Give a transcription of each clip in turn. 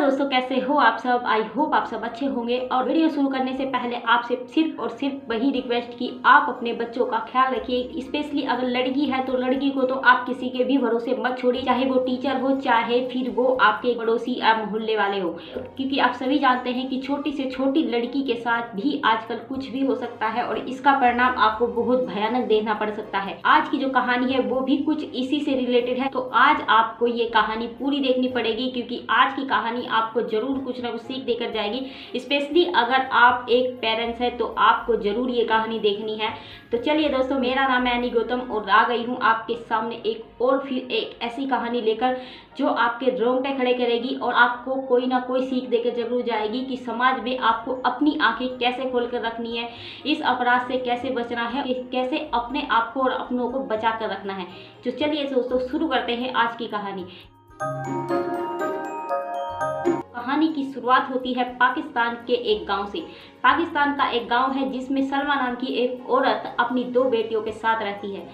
दोस्तों, कैसे हो आप सब। आई होप आप सब अच्छे होंगे। और वीडियो शुरू करने से पहले आपसे सिर्फ और सिर्फ वही रिक्वेस्ट कि आप अपने बच्चों का ख्याल रखिए। स्पेशली अगर लड़की है तो लड़की को तो आप किसी के भी भरोसे मत छोड़िए, चाहे वो टीचर हो, चाहे फिर वो आपके पड़ोसी या मोहल्ले वाले हो, क्योंकि आप सभी जानते हैं कि छोटी से छोटी लड़की के साथ भी आजकल कुछ भी हो सकता है और इसका परिणाम आपको बहुत भयानक देखना पड़ सकता है। आज की जो कहानी है वो भी कुछ इसी से रिलेटेड है, तो आज आपको ये कहानी पूरी देखनी पड़ेगी, क्योंकि आज की कहानी आपको जरूर कुछ ना कुछ सीख देकर जाएगी। स्पेशली अगर आप एक पेरेंट्स है तो आपको जरूर ये कहानी देखनी है। तो चलिए दोस्तों, मेरा नाम है एनी गौतम और आ गई हूँ आपके सामने एक और फिर एक ऐसी कहानी लेकर जो आपके रोंगटे खड़े करेगी और आपको कोई ना कोई सीख देकर जरूर जाएगी कि समाज में आपको अपनी आंखें कैसे खोलकर रखनी है, इस अपराध से कैसे बचना है, कैसे अपने आप को और अपनों को बचा कर रखना है। तो चलिए दोस्तों, शुरू करते हैं आज की कहानी। कहानी की शुरुआत होती है पाकिस्तान के एक गांव से। पाकिस्तान का एक गांव है जिसमें सलमा नाम की एक औरत अपनी 2 बेटियों के साथ रहती है।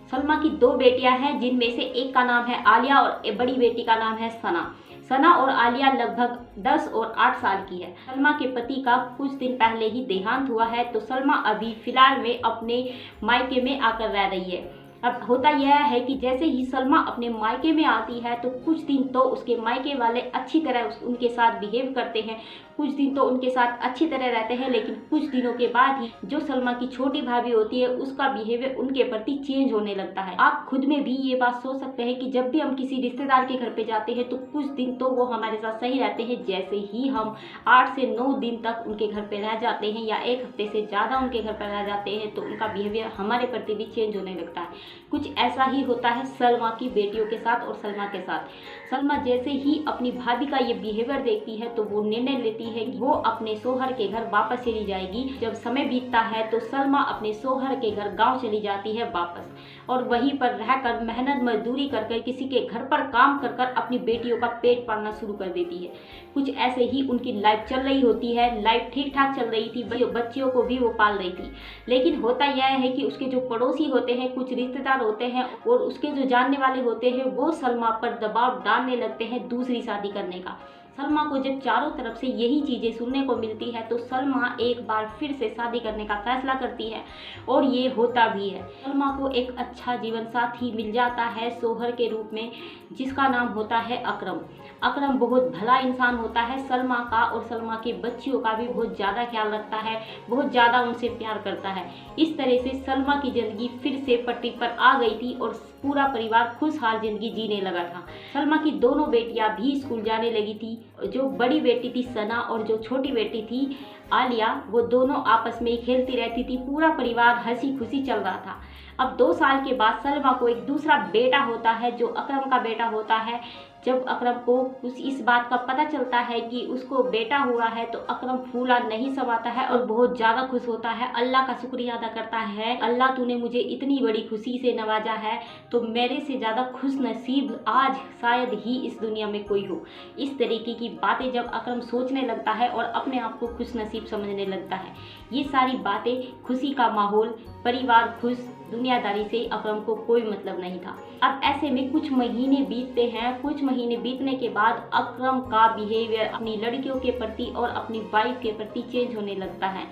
सलमा की 2 बेटियां हैं, जिनमें से एक का नाम है आलिया और बड़ी बेटी का नाम है सना। सना और आलिया लगभग 10 और 8 साल की है। सलमा के पति का कुछ दिन पहले ही देहांत हुआ है, तो सलमा अभी फिलहाल में अपने मायके में आकर रह रही है। अब होता यह है कि जैसे ही सलमा अपने मायके में आती है तो कुछ दिन तो उसके मायके वाले अच्छी तरह उनके साथ बिहेव करते हैं, कुछ दिन तो उनके साथ अच्छी तरह रहते हैं, लेकिन कुछ दिनों के बाद ही जो सलमा की छोटी भाभी होती है उसका बिहेवियर उनके प्रति चेंज होने लगता है। आप खुद में भी ये बात सोच सकते हैं कि जब भी हम किसी रिश्तेदार के घर पे जाते हैं तो कुछ दिन तो वो हमारे साथ सही रहते हैं, जैसे ही हम 8 से 9 दिन तक उनके घर पे रह जाते हैं या 1 हफ्ते से ज़्यादा उनके घर पर रह जाते हैं तो उनका बिहेवियर हमारे प्रति भी चेंज होने लगता है। कुछ ऐसा ही होता है सलमा की बेटियों के साथ और सलमा के साथ। सलमा जैसे ही अपनी भाभी का ये बिहेवियर देखती है तो वो निर्णय लेती है कि वो अपने सोहर के घर वापस चली जाएगी। जब समय बीतता है तो सलमा अपने सोहर के घर गांव चली जाती है वापस, और वहीं पर रहकर मेहनत मजदूरी कर किसी के घर पर काम कर अपनी बेटियों का पेट पालना शुरू कर देती है। कुछ ऐसे ही उनकी लाइफ चल रही होती है। लाइफ ठीक ठाक चल रही थी, बच्चियों को भी वो पाल रही थी। लेकिन होता यह है कि उसके जो पड़ोसी होते हैं, कुछ रिश्तेदार होते हैं और उसके जो जानने वाले होते हैं, वो सलमा पर दबाव डालने लगते हैं दूसरी शादी करने का। सलमा को जब चारों तरफ से यही चीज़ें सुनने को मिलती है तो सलमा एक बार फिर से शादी करने का फैसला करती है, और ये होता भी है। सलमा को एक अच्छा जीवन साथी मिल जाता है सोहर के रूप में, जिसका नाम होता है अकरम। अकरम बहुत भला इंसान होता है, सलमा का और सलमा के बच्चियों का भी बहुत ज़्यादा ख्याल रखता है, बहुत ज़्यादा उनसे प्यार करता है। इस तरह से सलमा की ज़िंदगी फिर से पटरी पर आ गई थी और पूरा परिवार खुशहाल जिंदगी जीने लगा था। सलमा की दोनों बेटियां भी स्कूल जाने लगी थी। जो बड़ी बेटी थी सना और जो छोटी बेटी थी आलिया, वो दोनों आपस में ही खेलती रहती थी। पूरा परिवार हंसी खुशी चल रहा था। अब 2 साल के बाद सलमा को एक दूसरा बेटा होता है जो अकरम का बेटा होता है। जब अकरम को इस बात का पता चलता है कि उसको बेटा हुआ है तो अकरम फूला नहीं समाता है और बहुत ज़्यादा खुश होता है। अल्लाह का शुक्रिया अदा करता है, अल्लाह तूने मुझे इतनी बड़ी खुशी से नवाजा है, तो मेरे से ज़्यादा खुश नसीब आज शायद ही इस दुनिया में कोई हो। इस तरीके की बातें जब अकरम सोचने लगता है और अपने आप को खुश नसीब समझने लगता है, ये सारी बातें, खुशी का माहौल, परिवार खुश, दुनियादारी से अकरम को कोई मतलब नहीं था। अब ऐसे में कुछ महीने बीतते हैं। कुछ महीने बीतने के बाद अकरम का बिहेवियर अपनी लड़कियों के प्रति और अपनी वाइफ के प्रति चेंज होने लगता है।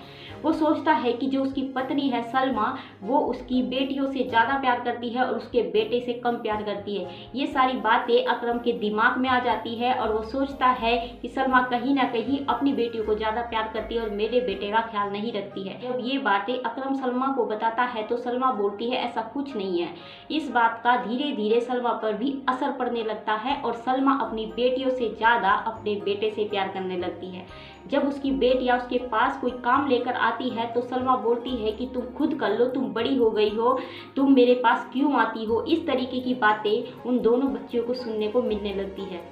वो सोचता है कि जो उसकी पत्नी है सलमा, वो उसकी बेटियों से ज़्यादा प्यार करती है और उसके बेटे से कम प्यार करती है। ये सारी बातें अकरम के दिमाग में आ जाती है और वो सोचता है कि सलमा कहीं ना कहीं अपनी बेटियों को ज़्यादा प्यार करती है और मेरे बेटे का ख्याल नहीं रखती है। जब ये बातें अकरम सलमा को बताता है तो सलमा बोलती है ऐसा कुछ नहीं है। इस बात का धीरे धीरे सलमा पर भी असर पड़ने लगता है और सलमा अपनी बेटियों से ज़्यादा अपने बेटे से प्यार करने लगती है। जब उसकी बेटियां उसके पास कोई काम लेकर आती है तो सलमा बोलती है कि तुम खुद कर लो, तुम बड़ी हो गई हो, तुम मेरे पास क्यों आती हो। इस तरीके की बातें उन दोनों बच्चियों को सुनने को मिलने लगती है।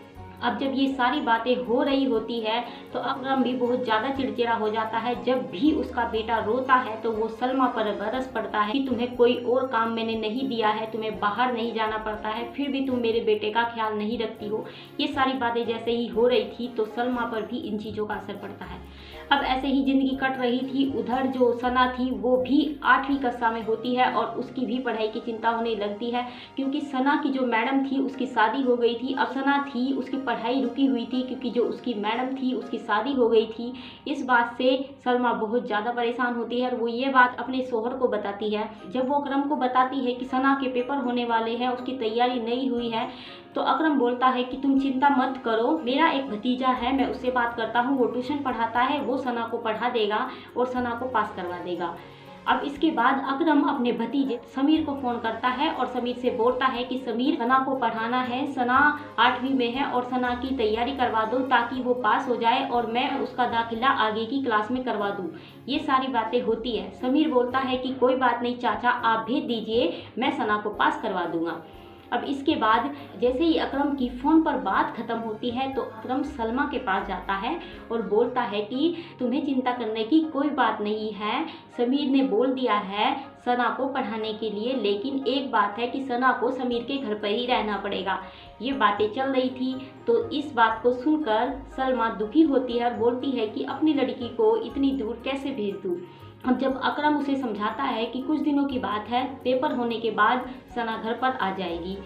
अब जब ये सारी बातें हो रही होती है तो अकरम भी बहुत ज़्यादा चिड़चिड़ा हो जाता है। जब भी उसका बेटा रोता है तो वो सलमा पर बरस पड़ता है कि तुम्हें कोई और काम मैंने नहीं दिया है, तुम्हें बाहर नहीं जाना पड़ता है, फिर भी तुम मेरे बेटे का ख्याल नहीं रखती हो। ये सारी बातें जैसे ही हो रही थी तो सलमा पर भी इन चीज़ों का असर पड़ता है। अब ऐसे ही ज़िंदगी कट रही थी। उधर जो सना थी वो भी 8वीं कक्षा में होती है और उसकी भी पढ़ाई की चिंता होने लगती है, क्योंकि सना की जो मैडम थी उसकी शादी हो गई थी। अब सना थी, उसकी पढ़ाई रुकी हुई थी क्योंकि जो उसकी मैडम थी उसकी शादी हो गई थी। इस बात से सलमा बहुत ज़्यादा परेशान होती है और वो ये बात अपने शोहर को बताती है। जब वो अकरम को बताती है कि सना के पेपर होने वाले हैं, उसकी तैयारी नहीं हुई है, तो अकरम बोलता है कि तुम चिंता मत करो, मेरा एक भतीजा है, मैं उससे बात करता हूँ, वो ट्यूशन पढ़ाता है, वो सना को पढ़ा देगा और सना को पास करवा देगा। अब इसके बाद अकरम अपने भतीजे समीर को फ़ोन करता है और समीर से बोलता है कि समीर, सना को पढ़ाना है, सना 8वीं में है और सना की तैयारी करवा दो ताकि वो पास हो जाए और मैं उसका दाखिला आगे की क्लास में करवा दूँ। ये सारी बातें होती है। समीर बोलता है कि कोई बात नहीं चाचा, आप भेज दीजिए, मैं सना को पास करवा दूँगा। अब इसके बाद जैसे ही अकरम की फ़ोन पर बात ख़त्म होती है तो अकरम सलमा के पास जाता है और बोलता है कि तुम्हें चिंता करने की कोई बात नहीं है, समीर ने बोल दिया है सना को पढ़ाने के लिए, लेकिन एक बात है कि सना को समीर के घर पर ही रहना पड़ेगा। ये बातें चल रही थी तो इस बात को सुनकर सलमा दुखी होती है और बोलती है कि अपनी लड़की को इतनी दूर कैसे भेज दूँ। अब जब अकरम उसे समझाता है कि कुछ दिनों की बात है, पेपर होने के बाद सना घर पर आ जाएगी,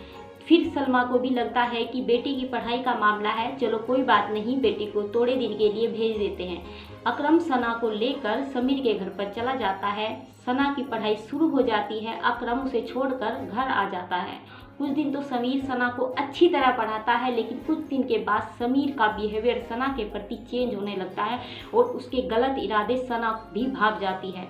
फिर सलमा को भी लगता है कि बेटी की पढ़ाई का मामला है, चलो कोई बात नहीं, बेटी को थोड़े दिन के लिए भेज देते हैं। अकरम सना को लेकर समीर के घर पर चला जाता है। सना की पढ़ाई शुरू हो जाती है। अकरम उसे छोड़कर घर आ जाता है। कुछ दिन तो समीर सना को अच्छी तरह पढ़ाता है, लेकिन कुछ दिन के बाद समीर का बिहेवियर सना के प्रति चेंज होने लगता है और उसके गलत इरादे सना भी भाग जाती है।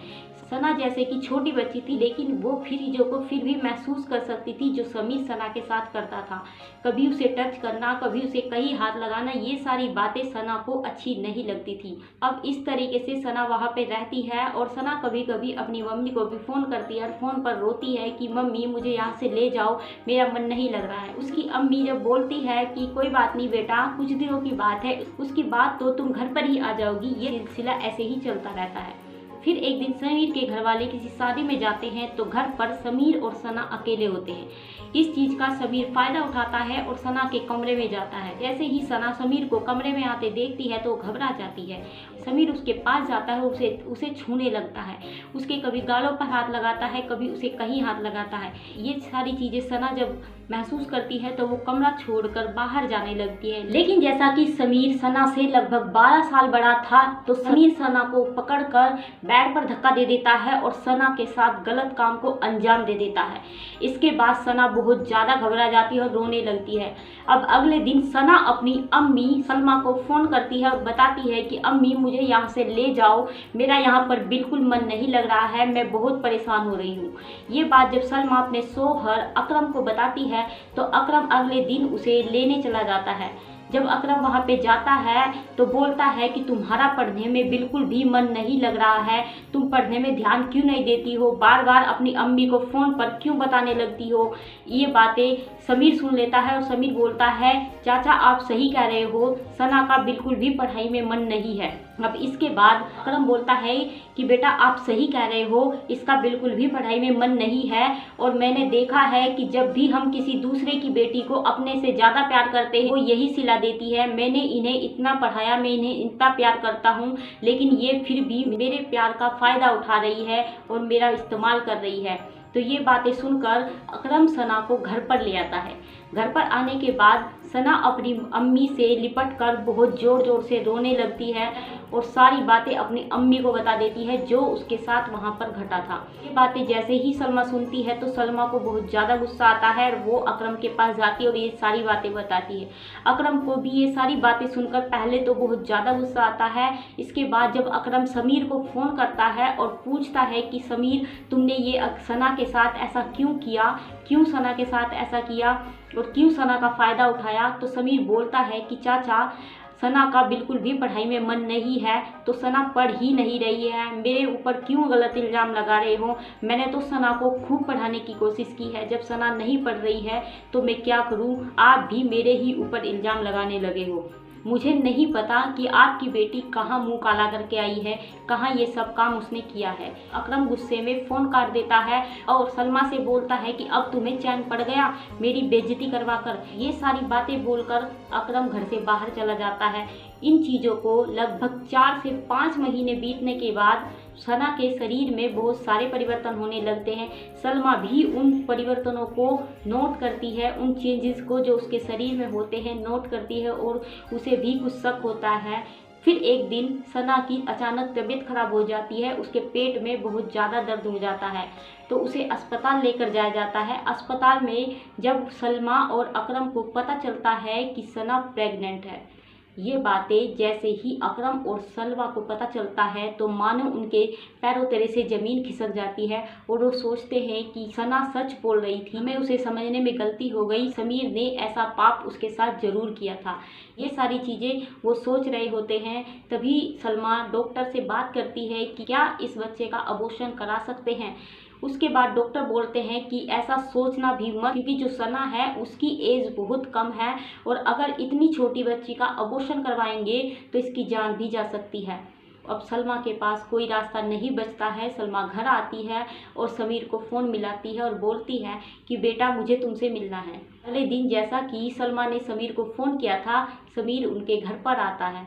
सना जैसे कि छोटी बच्ची थी, लेकिन वो चीज़ों को फिर भी महसूस कर सकती थी जो समीर सना के साथ करता था। कभी उसे टच करना, कभी उसे कहीं हाथ लगाना, ये सारी बातें सना को अच्छी नहीं लगती थी। अब इस तरीके से सना वहाँ पे रहती है और सना कभी कभी अपनी मम्मी को भी फ़ोन करती है और फ़ोन पर रोती है कि मम्मी मुझे यहाँ से ले जाओ, मेरा मन नहीं लग रहा है। उसकी अम्मी जब बोलती है कि कोई बात नहीं बेटा, कुछ दिनों की बात है, उसके बाद तो तुम घर पर ही आ जाओगी। ये सिलसिला ऐसे ही चलता रहता है। फिर एक दिन समीर के घर वाले किसी शादी में जाते हैं तो घर पर समीर और सना अकेले होते हैं। इस चीज़ का समीर फ़ायदा उठाता है और सना के कमरे में जाता है। जैसे ही सना समीर को कमरे में आते देखती है तो घबरा जाती है। समीर उसके पास जाता है, उसे छूने लगता है, उसके कभी गालों पर हाथ लगाता है, कभी उसे कहीं हाथ लगाता है। ये सारी चीज़ें सना जब महसूस करती है तो वो कमरा छोड़कर बाहर जाने लगती है। लेकिन जैसा कि समीर सना से लगभग 12 साल बड़ा था तो समीर सना को पकड़कर बेड पर धक्का दे देता है और सना के साथ गलत काम को अंजाम दे देता है। इसके बाद सना बहुत ज़्यादा घबरा जाती है और रोने लगती है। अब अगले दिन सना अपनी अम्मी सलमा को फ़ोन करती है और बताती है कि अम्मी मुझे यहाँ से ले जाओ, मेरा यहाँ पर बिल्कुल मन नहीं लग रहा है, मैं बहुत परेशान हो रही हूँ। ये बात जब सलमा अपने शौहर अकरम को बताती है तो अकरम अगले दिन उसे लेने चला जाता है। जब अकरम वहाँ पे जाता है तो बोलता है कि तुम्हारा पढ़ने में बिल्कुल भी मन नहीं लग रहा है, तुम पढ़ने में ध्यान क्यों नहीं देती हो, बार बार अपनी अम्मी को फ़ोन पर क्यों बताने लगती हो। ये बातें समीर सुन लेता है और समीर बोलता है चाचा आप सही कह रहे हो, सना का बिल्कुल भी पढ़ाई में मन नहीं है। अब इसके बाद अकरम बोलता है कि बेटा आप सही कह रहे हो, इसका बिल्कुल भी पढ़ाई में मन नहीं है और मैंने देखा है कि जब भी हम किसी दूसरे की बेटी को अपने से ज़्यादा प्यार करते हैं वो यही सिला देती है। मैंने इन्हें इतना पढ़ाया, मैं इन्हें इतना प्यार करता हूँ, लेकिन ये फिर भी मेरे प्यार का फ़ायदा उठा रही है और मेरा इस्तेमाल कर रही है। तो ये बातें सुनकर अकरम सना को घर पर ले आता है। घर पर आने के बाद सना अपनी अम्मी से लिपट कर बहुत ज़ोर ज़ोर से रोने लगती है और सारी बातें अपनी अम्मी को बता देती है जो उसके साथ वहाँ पर घटा था। ये बातें जैसे ही सलमा सुनती है तो सलमा को बहुत ज़्यादा गुस्सा आता है और वो अकरम के पास जाती है और ये सारी बातें बताती है। अकरम को भी ये सारी बातें सुनकर पहले तो बहुत ज़्यादा गुस्सा आता है। इसके बाद जब अकरम समीर को फ़ोन करता है और पूछता है कि समीर तुमने ये सना के साथ ऐसा क्यों किया, क्यों सना के साथ ऐसा किया और क्यों सना का फ़ायदा उठाया, तो समीर बोलता है कि चाचा सना का बिल्कुल भी पढ़ाई में मन नहीं है, तो सना पढ़ ही नहीं रही है, मेरे ऊपर क्यों गलत इल्ज़ाम लगा रहे हो। मैंने तो सना को खूब पढ़ाने की कोशिश की है, जब सना नहीं पढ़ रही है तो मैं क्या करूं, आप भी मेरे ही ऊपर इल्ज़ाम लगाने लगे हो। मुझे नहीं पता कि आपकी बेटी कहाँ मुंह काला करके आई है, कहाँ ये सब काम उसने किया है। अकरम गुस्से में फ़ोन काट देता है और सलमा से बोलता है कि अब तुम्हें चैन पड़ गया मेरी बेइज्जती करवा कर। ये सारी बातें बोलकर अकरम घर से बाहर चला जाता है। इन चीज़ों को लगभग 4 से 5 महीने बीतने के बाद सना के शरीर में बहुत सारे परिवर्तन होने लगते हैं। सलमा भी उन परिवर्तनों को नोट करती है, उन चेंजेस को जो उसके शरीर में होते हैं नोट करती है और उसे भी कुछ शक होता है। फिर एक दिन सना की अचानक तबीयत खराब हो जाती है, उसके पेट में बहुत ज़्यादा दर्द हो जाता है तो उसे अस्पताल लेकर जाया जाता है। अस्पताल में जब सलमा और अकरम को पता चलता है कि सना प्रेग्नेंट है, ये बातें जैसे ही अकरम और सलमा को पता चलता है तो मानो उनके पैरों तले से ज़मीन खिसक जाती है और वो सोचते हैं कि सना सच बोल रही थी, हमें उसे समझने में गलती हो गई, समीर ने ऐसा पाप उसके साथ ज़रूर किया था। ये सारी चीज़ें वो सोच रहे होते हैं। तभी सलमा डॉक्टर से बात करती है कि क्या इस बच्चे का अबॉर्शन करा सकते हैं। उसके बाद डॉक्टर बोलते हैं कि ऐसा सोचना भी मत, क्योंकि जो सना है उसकी एज बहुत कम है और अगर इतनी छोटी बच्ची का अबॉर्शन करवाएंगे तो इसकी जान भी जा सकती है। अब सलमा के पास कोई रास्ता नहीं बचता है। सलमा घर आती है और समीर को फ़ोन मिलाती है और बोलती है कि बेटा मुझे तुमसे मिलना है। अगले दिन जैसा कि सलमा ने समीर को फ़ोन किया था, समीर उनके घर पर आता है।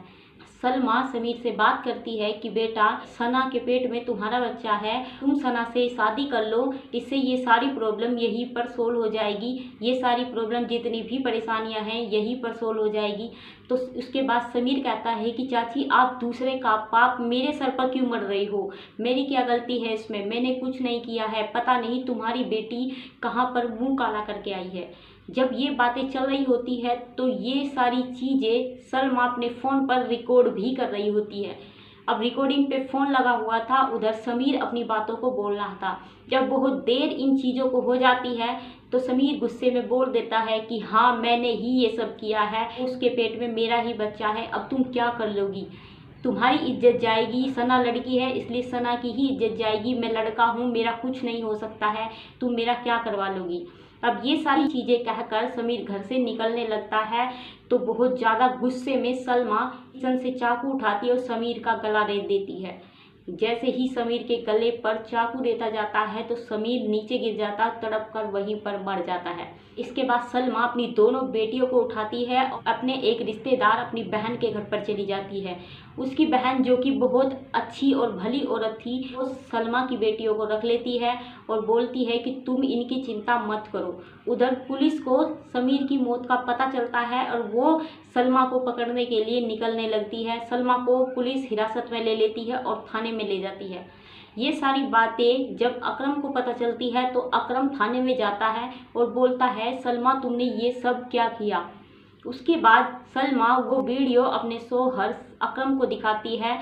सलमा समीर से बात करती है कि बेटा सना के पेट में तुम्हारा बच्चा है, तुम सना से शादी कर लो, इससे ये सारी प्रॉब्लम यहीं पर सोल्व हो जाएगी, ये सारी प्रॉब्लम जितनी भी परेशानियां हैं यहीं पर सोल्व हो जाएगी। तो उसके बाद समीर कहता है कि चाची आप दूसरे का पाप मेरे सर पर क्यों मर रही हो, मेरी क्या गलती है इसमें, मैंने कुछ नहीं किया है, पता नहीं तुम्हारी बेटी कहाँ पर मुँह काला करके आई है। जब ये बातें चल रही होती है तो ये सारी चीज़ें सलमा अपने फ़ोन पर रिकॉर्ड भी कर रही होती है। अब रिकॉर्डिंग पे फ़ोन लगा हुआ था, उधर समीर अपनी बातों को बोल रहा था। जब बहुत देर इन चीज़ों को हो जाती है तो समीर गुस्से में बोल देता है कि हाँ मैंने ही ये सब किया है, उसके पेट में मेरा ही बच्चा है, अब तुम क्या कर लोगी, तुम्हारी इज्जत जाएगी, सना लड़की है इसलिए सना की ही इज्जत जाएगी, मैं लड़का हूँ मेरा कुछ नहीं हो सकता है, तुम मेरा क्या करवा लोगी। अब ये सारी चीज़ें कहकर समीर घर से निकलने लगता है तो बहुत ज़्यादा गुस्से में सलमा किचन से चाकू उठाती है और समीर का गला रेत देती है। जैसे ही समीर के गले पर चाकू देता जाता है तो समीर नीचे गिर जाता, तड़प कर वहीं पर मर जाता है। इसके बाद सलमा अपनी दोनों बेटियों को उठाती है और अपने एक रिश्तेदार अपनी बहन के घर पर चली जाती है। उसकी बहन जो कि बहुत अच्छी और भली औरत थी वो सलमा की बेटियों को रख लेती है और बोलती है कि तुम इनकी चिंता मत करो। उधर पुलिस को समीर की मौत का पता चलता है और वो सलमा को पकड़ने के लिए निकलने लगती है। सलमा को पुलिस हिरासत में ले लेती है और थाने में ले जाती है। ये सारी बातें जब अकरम को पता चलती है तो अकरम थाने में जाता है और बोलता है सलमा तुमने ये सब क्या किया। उसके बाद सलमा वो वीडियो अपने शौहर अकरम को दिखाती है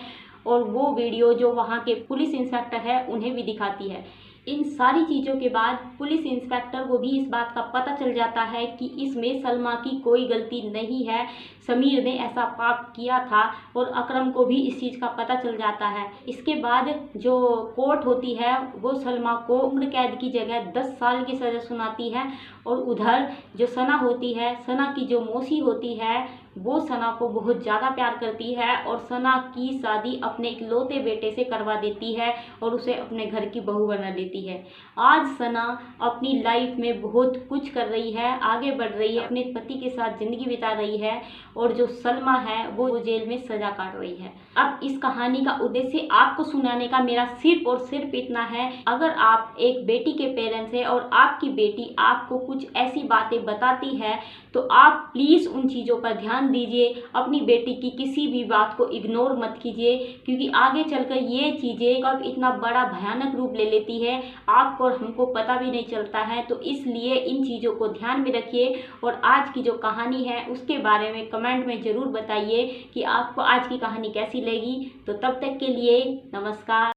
और वो वीडियो जो वहाँ के पुलिस इंस्पेक्टर है उन्हें भी दिखाती है। इन सारी चीज़ों के बाद पुलिस इंस्पेक्टर को भी इस बात का पता चल जाता है कि इसमें सलमा की कोई गलती नहीं है, समीर ने ऐसा पाप किया था और अकरम को भी इस चीज़ का पता चल जाता है। इसके बाद जो कोर्ट होती है वो सलमा को उम्र कैद की जगह 10 साल की सज़ा सुनाती है और उधर जो सना होती है, सना की जो मौसी होती है वो सना को बहुत ज़्यादा प्यार करती है और सना की शादी अपने इकलौते बेटे से करवा देती है और उसे अपने घर की बहू बना लेती है। आज सना अपनी लाइफ में बहुत कुछ कर रही है, आगे बढ़ रही है, अपने पति के साथ ज़िंदगी बिता रही है और जो सलमा है वो जेल में सज़ा काट रही है। अब इस कहानी का उद्देश्य आपको सुनाने का मेरा सिर्फ और सिर्फ इतना है, अगर आप एक बेटी के पेरेंट्स हैं और आपकी बेटी आपको कुछ ऐसी बातें बताती है तो आप प्लीज़ उन चीज़ों पर ध्यान दीजिए, अपनी बेटी की किसी भी बात को इग्नोर मत कीजिए, क्योंकि आगे चलकर ये चीज़ें कब इतना बड़ा भयानक रूप ले लेती है आपको और हमको पता भी नहीं चलता है। तो इसलिए इन चीज़ों को ध्यान में रखिए और आज की जो कहानी है उसके बारे में कमेंट में ज़रूर बताइए कि आपको आज की कहानी कैसी लगी। तो तब तक के लिए नमस्कार।